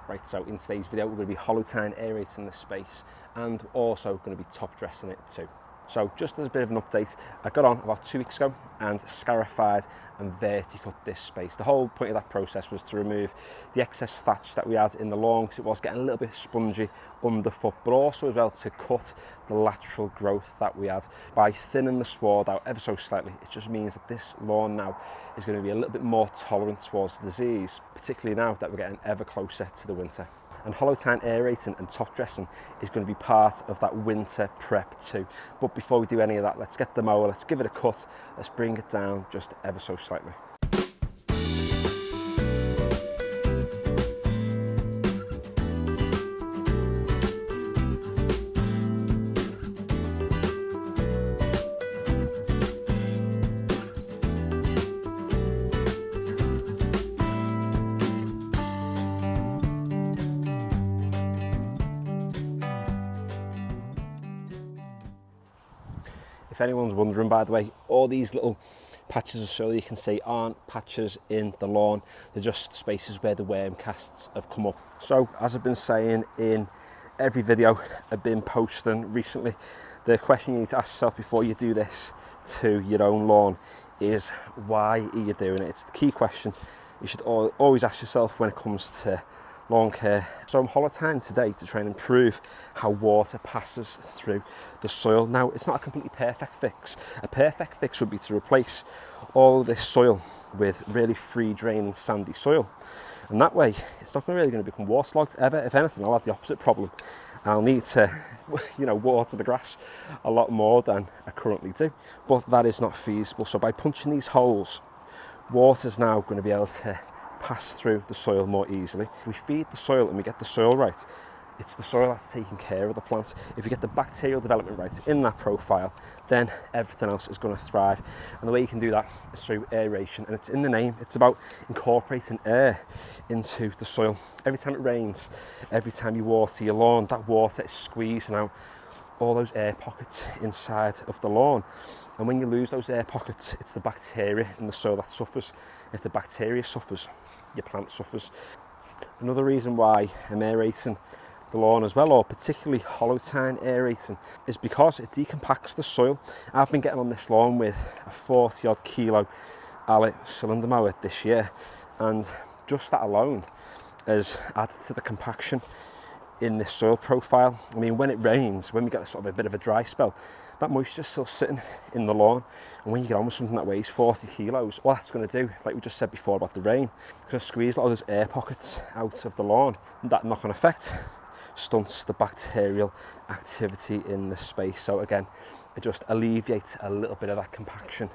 Right, so in today's video we're going to be hollow tying, aerating this space, and also going to be top dressing it too. So just as a bit of an update, I got on about 2 weeks ago and scarified and verticut this space. The whole point of that process was to remove the excess thatch that we had in the lawn because it was getting a little bit spongy underfoot, but also as well to cut the lateral growth that we had. By thinning the sward out ever so slightly, it just means that this lawn now is going to be a little bit more tolerant towards disease, particularly now that we're getting ever closer to the winter. And hollow tying, aerating and top dressing is going to be part of that winter prep too. But before we do any of that, let's get the mower, let's give it a cut, let's bring it down just ever so slightly. If anyone's wondering, by the way, all these little patches of soil you can see aren't patches in the lawn, they're just spaces where the worm casts have come up. So as I've been saying in every video I've been posting recently, the question you need to ask yourself before you do this to your own lawn is, why are you doing it? It's the key question you should always ask yourself when it comes to lawn care. So I'm hollow tying today to try and improve how water passes through the soil. Now, it's not a completely perfect fix. A perfect fix would be to replace all of this soil with really free draining sandy soil, and that way it's not really going to become waterlogged ever. If anything, I'll have the opposite problem. I'll need to water the grass a lot more than I currently do, but that is not feasible. So by punching these holes, water's now going to be able to pass through the soil more easily. If we feed the soil and we get the soil right, it's the soil that's taking care of the plant. If we get the bacterial development right in that profile, then everything else is going to thrive. And the way you can do that is through aeration, and it's in the name. It's about incorporating air into the soil. Every time it rains, every time you water your lawn, that water is squeezing out all those air pockets inside of the lawn. And when you lose those air pockets, it's the bacteria in the soil that suffers. If the bacteria suffers, your plant suffers. Another reason why I'm aerating the lawn as well, or particularly hollow tying aerating, is because it decompacts the soil. I've been getting on this lawn with a 40 odd kilo Allet cylinder mower this year, and just that alone has added to the compaction in this soil profile. I mean, when it rains, when we get sort of a bit of a dry spell, that moisture's still sitting in the lawn, and when you get on with something that weighs 40 kilos, what that's going to do, like we just said before about the rain, it's going to squeeze a lot of those air pockets out of the lawn, and that knock-on effect stunts the bacterial activity in the space. So again, it just alleviates a little bit of that compaction.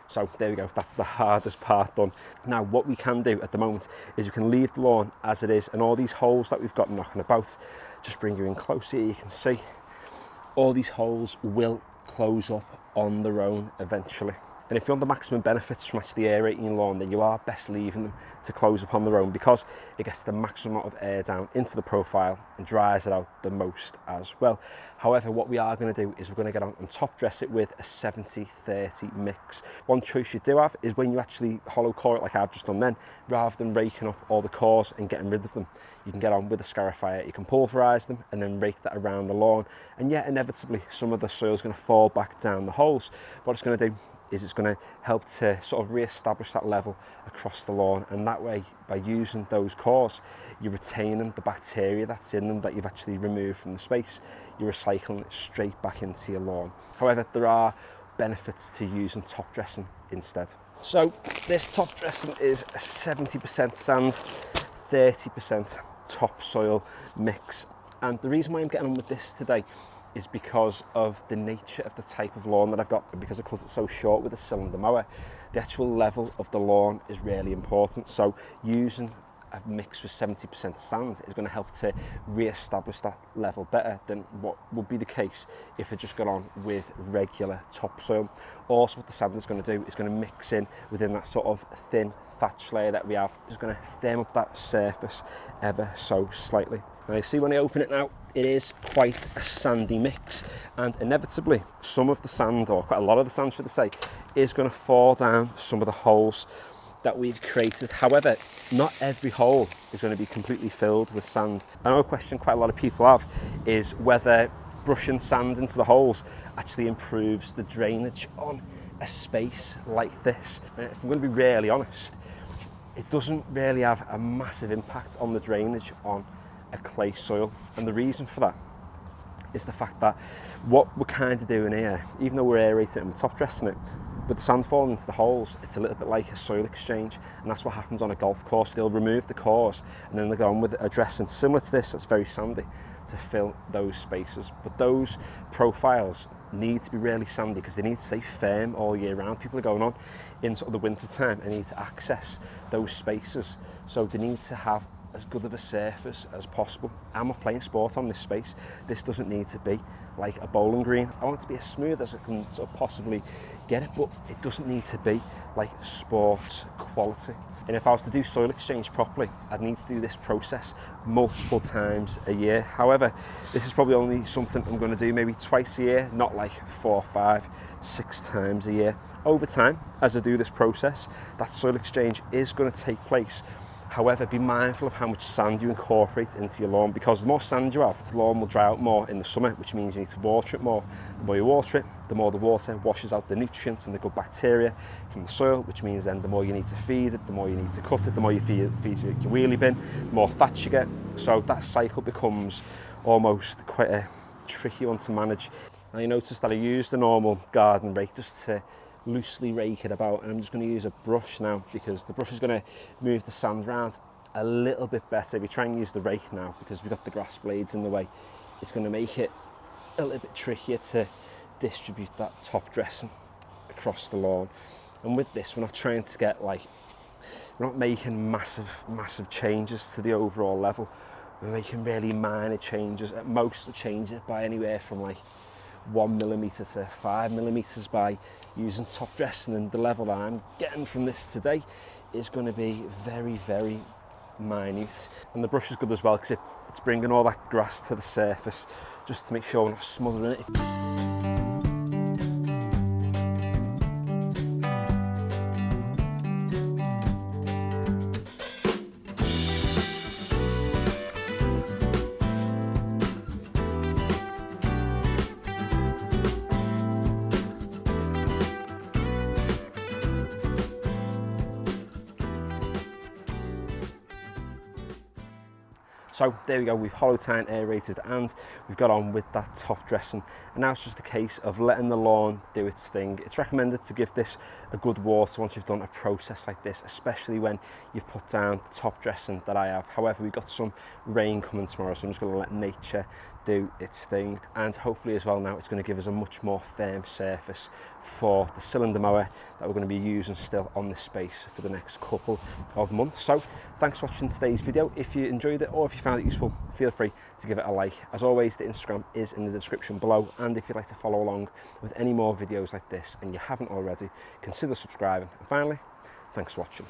So there we go, that's the hardest part done. Now what we can do at the moment is we can leave the lawn as it is, and all these holes that we've got knocking about, just bring you in closer, you can see all these holes will close up on their own eventually. And if you want the maximum benefits from actually aerating your lawn, then you are best leaving them to close up on their own, because it gets the maximum amount of air down into the profile and dries it out the most as well. However, what we are going to do is we're going to get on and top dress it with a 70-30 mix. One choice you do have is when you actually hollow core it like I've just done then, rather than raking up all the cores and getting rid of them, you can get on with a scarifier. You can pulverise them and then rake that around the lawn, and yet inevitably some of the soil is going to fall back down the holes. What it's going to do is it's going to help to sort of re-establish that level across the lawn, and that way, by using those cores, you're retaining the bacteria that's in them that you've actually removed from the space. You're recycling it straight back into your lawn. However, there are benefits to using top dressing instead. So this top dressing is a 70% sand, 30% topsoil mix, and the reason why I'm getting on with this today is because of the nature of the type of lawn that I've got, because it cuts it so short with a cylinder mower. The actual level of the lawn is really important, so using mix with 70% sand is going to help to re-establish that level better than what would be the case if it just got on with regular topsoil. Also, what the sand is going to do is going to mix in within that sort of thin thatch layer that we have. It's going to firm up that surface ever so slightly. Now you see when I open it now, it is quite a sandy mix, and inevitably some of the sand, or quite a lot of the sand should I say, is going to fall down some of the holes that we've created. However, not every hole is going to be completely filled with sand. I know a question quite a lot of people have is whether brushing sand into the holes actually improves the drainage on a space like this. And if I'm going to be really honest, it doesn't really have a massive impact on the drainage on a clay soil. And the reason for that is the fact that what we're kind of doing here, even though we're aerating and we're top dressing it, with the sand falling into the holes, it's a little bit like a soil exchange, and that's what happens on a golf course. They'll remove the cores and then they go on with a dressing similar to this that's very sandy to fill those spaces. But those profiles need to be really sandy because they need to stay firm all year round. People are going on in sort of the winter time and need to access those spaces, so they need to have as good of a surface as possible. I'm not playing sport on this space. This doesn't need to be like a bowling green. I want it to be as smooth as I can sort of possibly get it, but it doesn't need to be like sport quality. And if I was to do soil exchange properly, I'd need to do this process multiple times a year. However, this is probably only something I'm going to do maybe twice a year, not like 4, 5, 6 times a year. Over time, as I do this process, that soil exchange is going to take place. However, be mindful of how much sand you incorporate into your lawn, because the more sand you have, the lawn will dry out more in the summer, which means you need to water it more. The more you water it, the more the water washes out the nutrients and the good bacteria from the soil, which means then the more you need to feed it, the more you need to cut it, the more you feed your wheelie bin, the more fat you get. So that cycle becomes almost quite a tricky one to manage. Now you notice that I used the normal garden rake just to loosely rake it about, and I'm just going to use a brush now because the brush is going to move the sand around a little bit better. If you try and use the rake now, because we've got the grass blades in the way, it's going to make it a little bit trickier to distribute that top dressing across the lawn. And with this, we're not trying to get we're not making massive changes to the overall level. We're making really minor changes. At most, we'll change it by anywhere from like 1 millimetre to 5 millimetres by using top dressing, and the level that I'm getting from this today is going to be very, very minute. And the brush is good as well because it's bringing all that grass to the surface just to make sure we're not smothering it. So there we go, we've hollow tine aerated and we've got on with that top dressing, and now it's just a case of letting the lawn do its thing. It's recommended to give this a good water once you've done a process like this, especially when you've put down the top dressing that I have. However, we've got some rain coming tomorrow, so I'm just going to let nature do its thing, and hopefully as well now it's going to give us a much more firm surface for the cylinder mower that we're going to be using still on this space for the next couple of months. So thanks for watching today's video. If you enjoyed it or if you found it useful, feel free to give it a like. As always, the Instagram is in the description below, and if you'd like to follow along with any more videos like this and you haven't already, consider subscribing. And finally, thanks for watching.